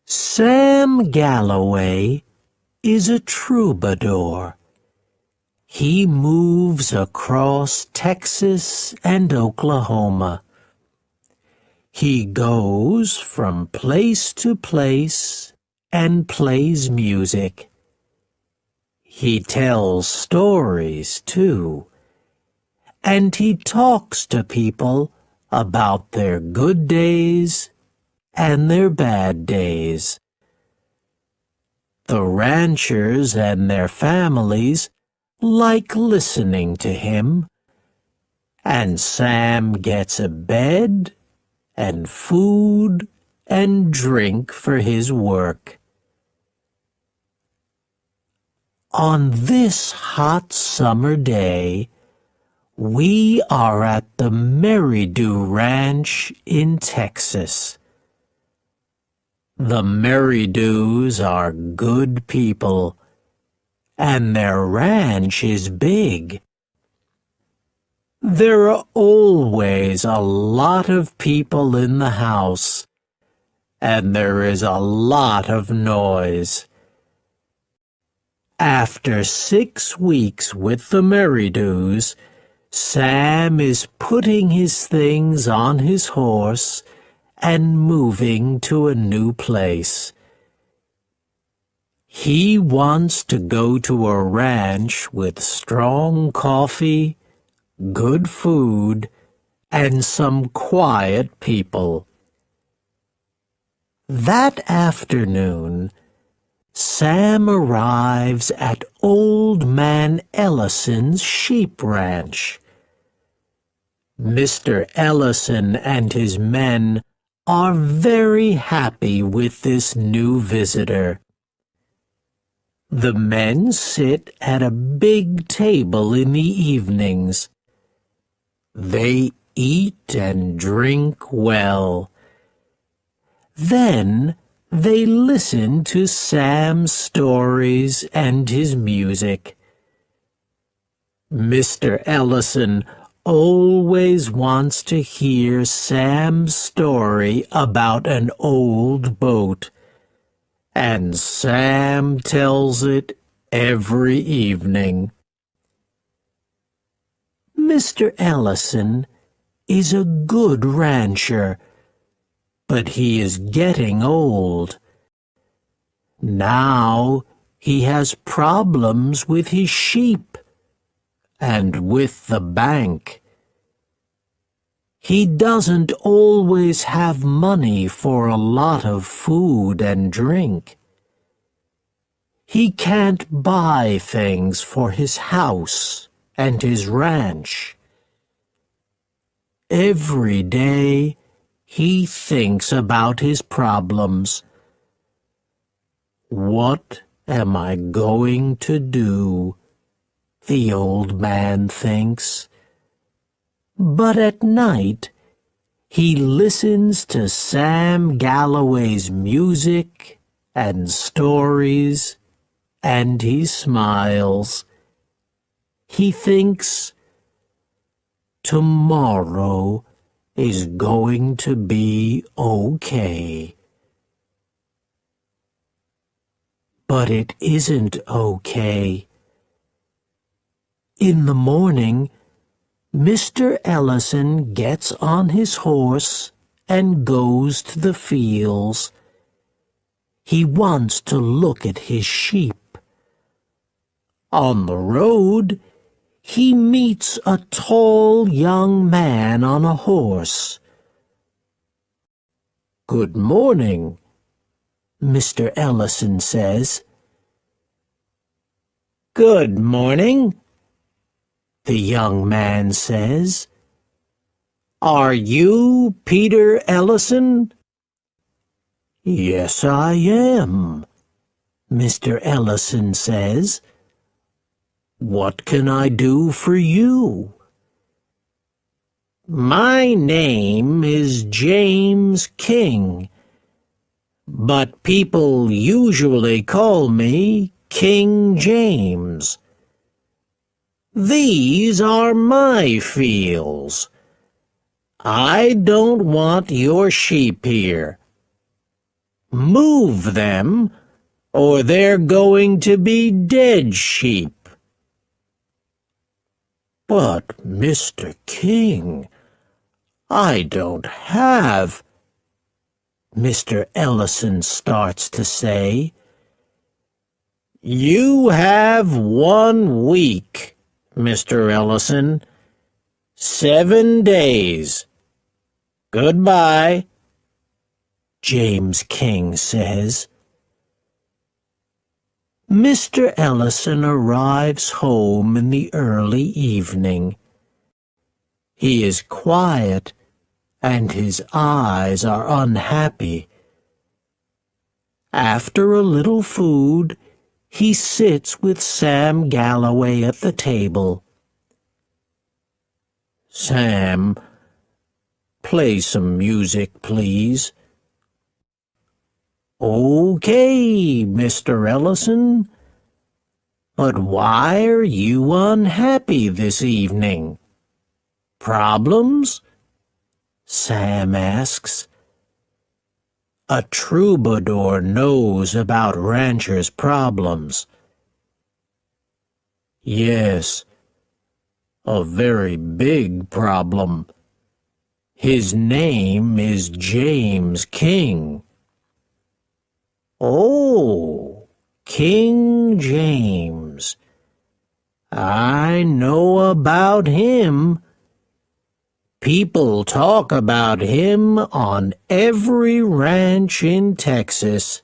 Sam Galloway is a troubadour. He moves across Texas and Oklahoma. He goes from place to place and plays music. He tells stories, too, and he talks to people about their good days and their bad days. The ranchers and their families like listening to him, and Sam gets a bed and food and drink for his work. On this hot summer day, we are at the Merridew Ranch in Texas. The Merridews are good people, and their ranch is big. There are always a lot of people in the house, and there is a lot of noise. After 6 weeks with the Merridews, Sam is putting his things on his horse and moving to a new place. He wants to go to a ranch with strong coffee, good food, and some quiet people. That afternoon, Sam arrives at Old Man Ellison's sheep ranch. Mr. Ellison and his men are very happy with this new visitor. The men sit at a big table in the evenings. They eat and drink well. Then they listen to Sam's stories and his music. Mr. Ellison always wants to hear Sam's story about an old boat, and Sam tells it every evening. Mr. Ellison is a good rancher, but he is getting old. Now he has problems with his sheep and with the bank. He doesn't always have money for a lot of food and drink. He can't buy things for his house and his ranch. Every day he thinks about his problems. What am I going to do? The old man thinks. But at night he listens to Sam Galloway's music and stories, and he smiles. He thinks, tomorrow is going to be okay. But it isn't okay. In the morning, Mr. Ellison gets on his horse and goes to the fields. He wants to look at his sheep. On the road, he meets a tall young man on a horse. "Good morning," Mr. Ellison says. "Good morning," the young man says. "Are you Peter Ellison?" "Yes, I am," Mr. Ellison says. "What can I do for you?" "My name is James King, but people usually call me King James. These are my fields. I don't want your sheep here. Move them, or they're going to be dead sheep." "But, Mr. King, I don't have—" Mr. Ellison starts to say. "You have 1 week, Mr. Ellison. 7 days. Goodbye," James King says. Mr. Ellison arrives home in the early evening. He is quiet, and his eyes are unhappy. After a little food, he sits with Sam Galloway at the table. "Sam, play some music, please." "Okay, Mr. Ellison. But why are you unhappy this evening? Problems?" Sam asks. A troubadour knows about ranchers' problems. "Yes, a very big problem. His name is James King." "Oh, King James. I know about him. People talk about him on every ranch in Texas.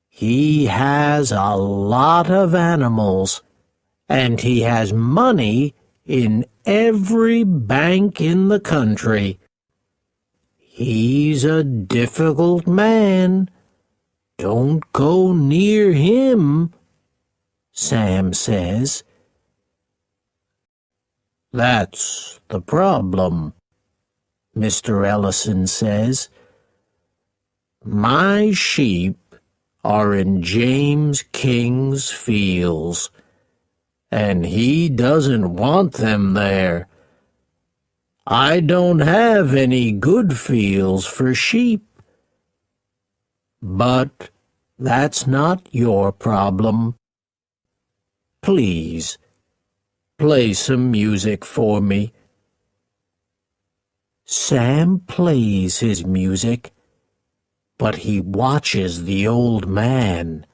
He has a lot of animals, and he has money in every bank in the country. He's a difficult man. Don't go near him," Sam says. "That's the problem," Mr. Ellison says. "My sheep are in James King's fields, and he doesn't want them there. I don't have any good fields for sheep. But that's not your problem. Please, play some music for me." Sam plays his music, but he watches the old man.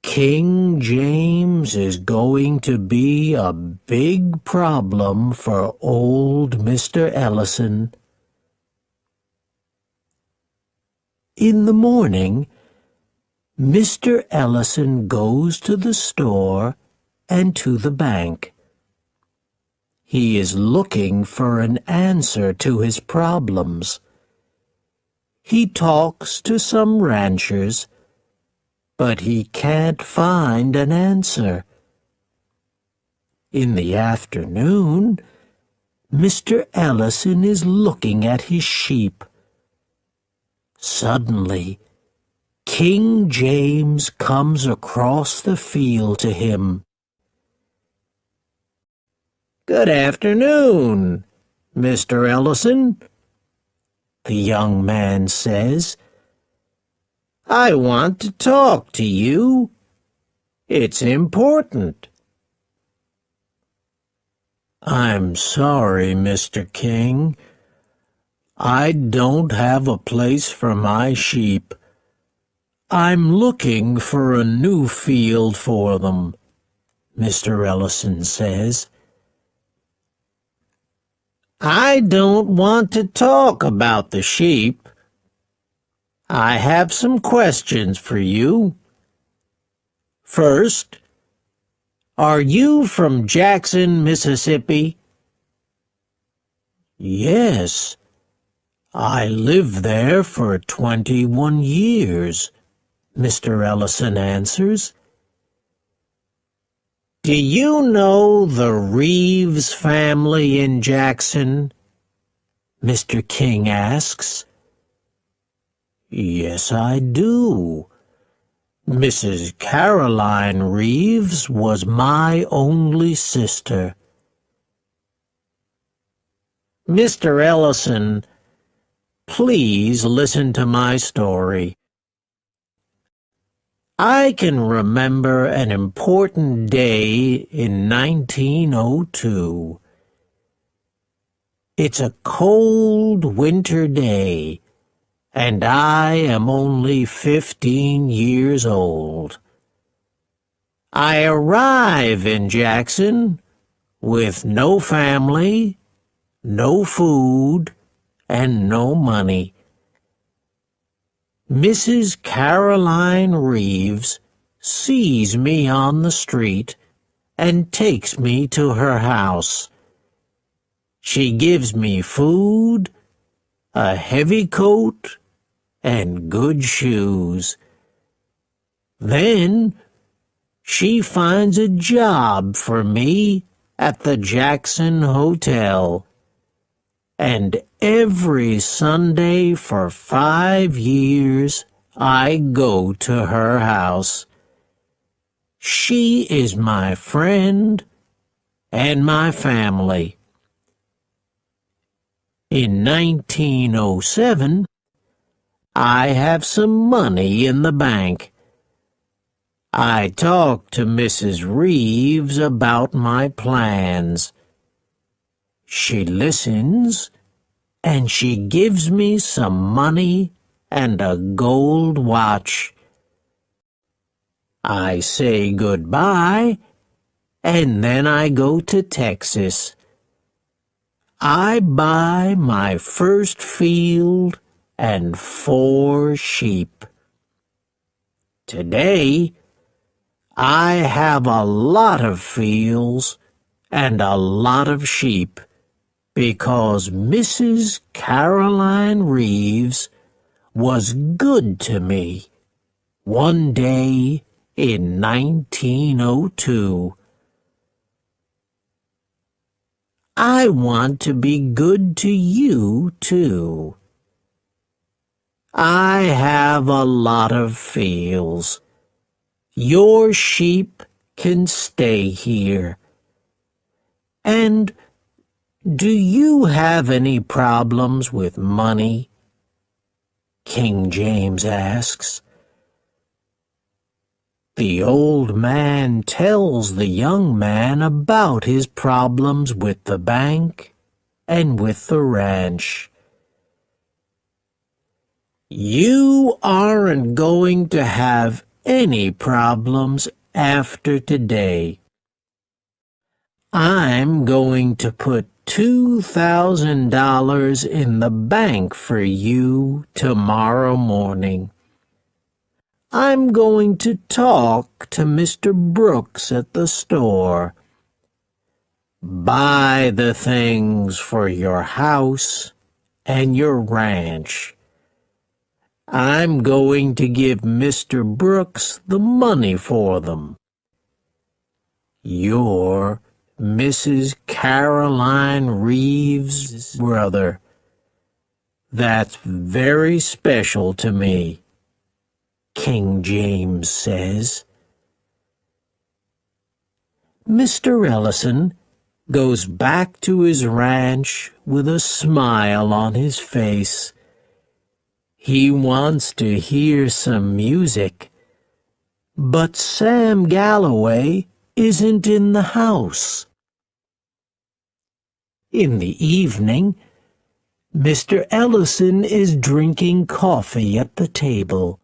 King James is going to be a big problem for old Mr. Ellison. In the morning, Mr. Ellison goes to the store and to the bank. He is looking for an answer to his problems. He talks to some ranchers, but he can't find an answer. In the afternoon, Mr. Ellison is looking at his sheep. Suddenly, King James comes across the field to him. "Good afternoon, Mr. Ellison," the young man says. "I want to talk to you. It's important." "I'm sorry, Mr. King. I don't have a place for my sheep. I'm looking for a new field for them," Mr. Ellison says. "I don't want to talk about the sheep. I have some questions for you. First, are you from Jackson, Mississippi?" "Yes. I lived there for 21 years, Mr. Ellison answers. "Do you know the Reeves family in Jackson?" Mr. King asks. "Yes, I do. Mrs. Caroline Reeves was my only sister." "Mr. Ellison, Please listen to my story. I can remember an important day in 1902. It's a cold winter day, and I am only 15 years old. I arrive in Jackson with no family, no food, and no money. Mrs. Caroline Reeves sees me on the street and takes me to her house. She gives me food, a heavy coat, and good shoes. Then she finds a job for me at the Jackson Hotel. And every Sunday for 5 years I go to her house. She is my friend and my family. In 1907, I have some money in the bank. I talk to Mrs. Reeves about my plans. She listens, and she gives me some money and a gold watch. I say goodbye, and then I go to Texas. I buy my first field and 4 sheep. Today, I have a lot of fields and a lot of sheep, because Mrs. Caroline Reeves was good to me one day in 1902. I want to be good to you, too. I have a lot of fields. Your sheep can stay here. And do you have any problems with money? King James asks. The old man tells the young man about his problems with the bank and with the ranch. You aren't going to have any problems after today. I'm going to put $2,000 in the bank for you tomorrow morning. I'm going to talk to Mr. Brooks at the store. Buy the things for your house and your ranch. I'm going to give Mr. Brooks the money for them. You're Mrs. Caroline Reeves' brother. That's very special to me, King James says. Mr. Ellison goes back to his ranch with a smile on his face. He wants to hear some music, but Sam Galloway isn't in the house. In the evening, Mr. Ellison is drinking coffee at the table.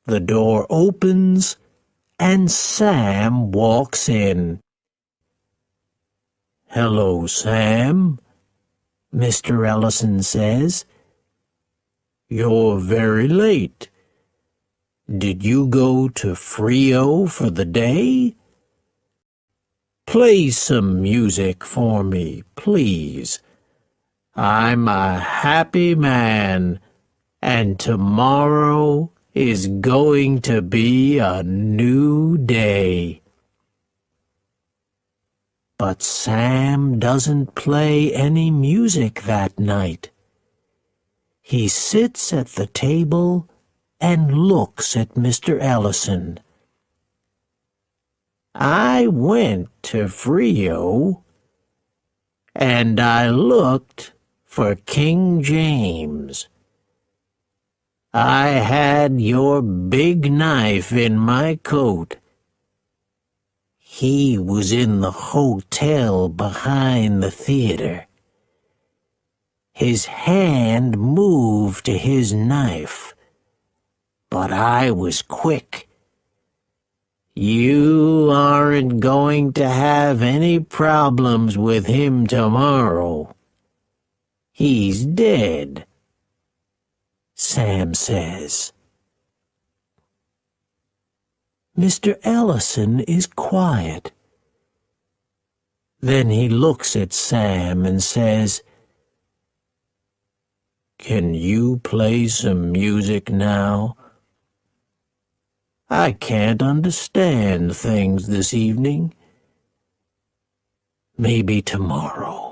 The door opens, and Sam walks in. "Hello, Sam," Mr. Ellison says. "You're very late. Did you go to Frio for the day? Play some music for me, please. I'm a happy man, and tomorrow is going to be a new day." But Sam doesn't play any music that night. He sits at the table and looks at Mr. Ellison. "I went to Frio, and I looked for King James. I had your big knife in my coat. He was in the hotel behind the theater. His hand moved to his knife, but I was quick. You aren't going to have any problems with him tomorrow. He's dead, Sam says. Mr. Ellison is quiet. Then he looks at Sam and says, "Can you play some music now? I can't understand things this evening. Maybe tomorrow."